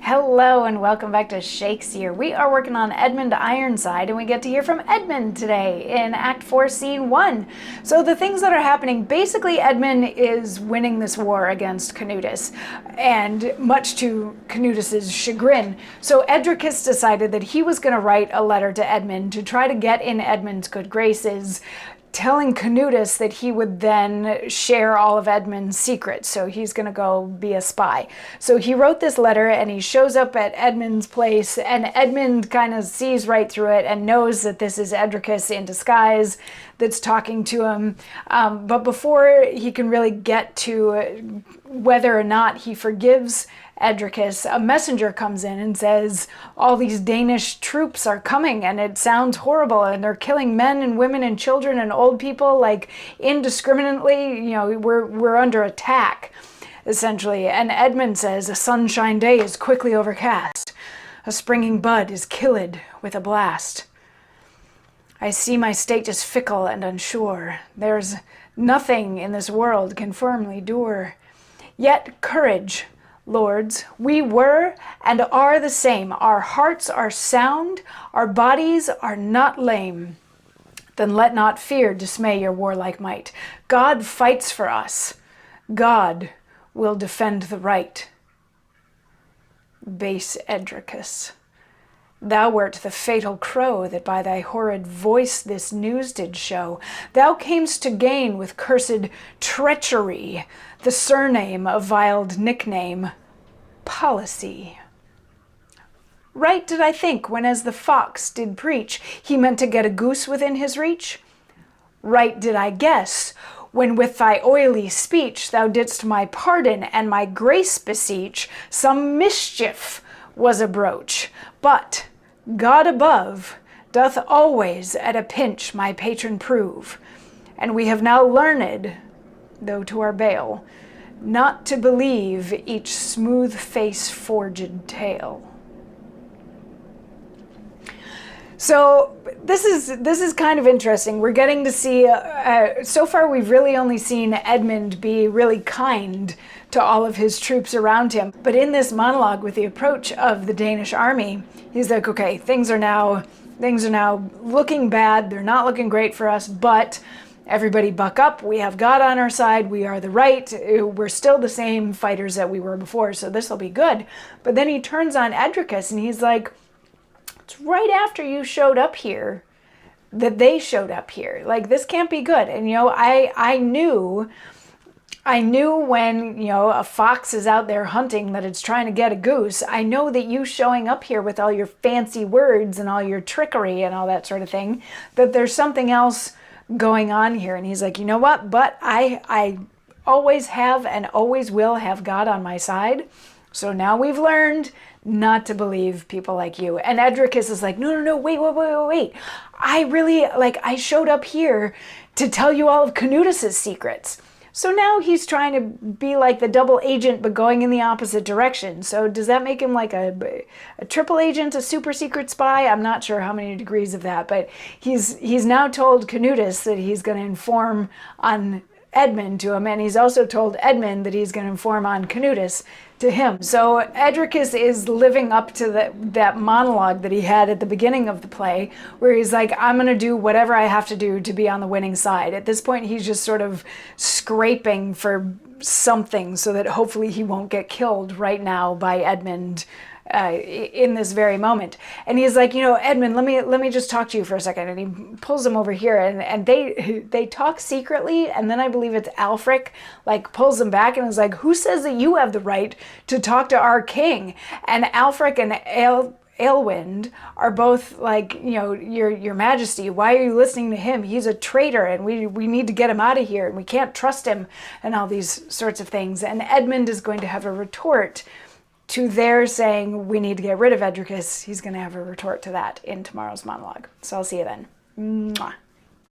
Hello and welcome back to Shakesyear. We are working on Edmund Ironside and we get to hear from Edmund today in Act 4, Scene 1. So the things that are happening, basically Edmund is winning this war against Canutus, and much to Canutus's chagrin. So Edricus decided that he was going to write a letter to Edmund to try to get in Edmund's good graces, telling Canutus that he would then share all of Edmund's secrets. So he's going to go be a spy. So he wrote this letter and he shows up at Edmund's place, and Edmund kind of sees right through it and knows that this is Edricus in disguise that's talking to him. But before he can really get to whether or not he forgives Edricus, a messenger comes in and says, all these Danish troops are coming and it sounds horrible and they're killing men and women and children and old people like indiscriminately. You know, we're under attack, essentially. And Edmund says, a sunshine day is quickly overcast. A springing bud is killed with a blast. I see my state is fickle and unsure. There's nothing in this world can firmly dure. Yet courage, lords, we were and are the same. Our hearts are sound, our bodies are not lame. Then let not fear dismay your warlike might. God fights for us. God will defend the right. Base Edricus, thou wert the fatal crow that by thy horrid voice this news did show. Thou camest to gain with cursed treachery the surname of viled nickname, policy. Right did I think when as the fox did preach, he meant to get a goose within his reach? Right did I guess when with thy oily speech thou didst my pardon and my grace beseech, some mischief was abroach. But God above doth always at a pinch my patron prove, and we have now learned, though to our bale, not to believe each smooth face forged tale. So this is kind of interesting. We're getting to see, so far we've really only seen Edmund be really kind to all of his troops around him. But in this monologue with the approach of the Danish army, he's like, okay, things are now looking bad. They're not looking great for us, but everybody buck up. We have God on our side. We are the right. We're still the same fighters that we were before, so this will be good. But then he turns on Edricus and he's like, it's right after you showed up here that they showed up here. Like, this can't be good. And, you know, I knew when, you know, a fox is out there hunting that it's trying to get a goose. I know that you showing up here with all your fancy words and all your trickery and all that sort of thing, that there's something else going on here. And he's like, you know what? But I always have and always will have God on my side. So now we've learned not to believe people like you. And Edricus is like, no, wait. I showed up here to tell you all of Canutus's secrets. So now he's trying to be like the double agent, but going in the opposite direction. So does that make him like a triple agent, a super secret spy? I'm not sure how many degrees of that, but he's now told Canutus that he's going to inform on Edmund to him, and he's also told Edmund that he's going to inform on Canutus to him. So Edricus is living up to that monologue that he had at the beginning of the play, where he's like, I'm going to do whatever I have to do to be on the winning side. At this point, he's just sort of scraping for something so that hopefully he won't get killed right now by Edmund in this very moment. And he's like, you know, Edmund, let me just talk to you for a second. And he pulls him over here, and they talk secretly, and then I believe it's Alfric like pulls him back and is like, who says that you have the right to talk to our king? And Alfric and Aelwind are both like, you know, your majesty, why are you listening to him? He's a traitor and we need to get him out of here and we can't trust him and all these sorts of things. And Edmund is going to have a retort to their saying we need to get rid of Edricus. He's going to have a retort to that in tomorrow's monologue. So I'll see you then. Mwah.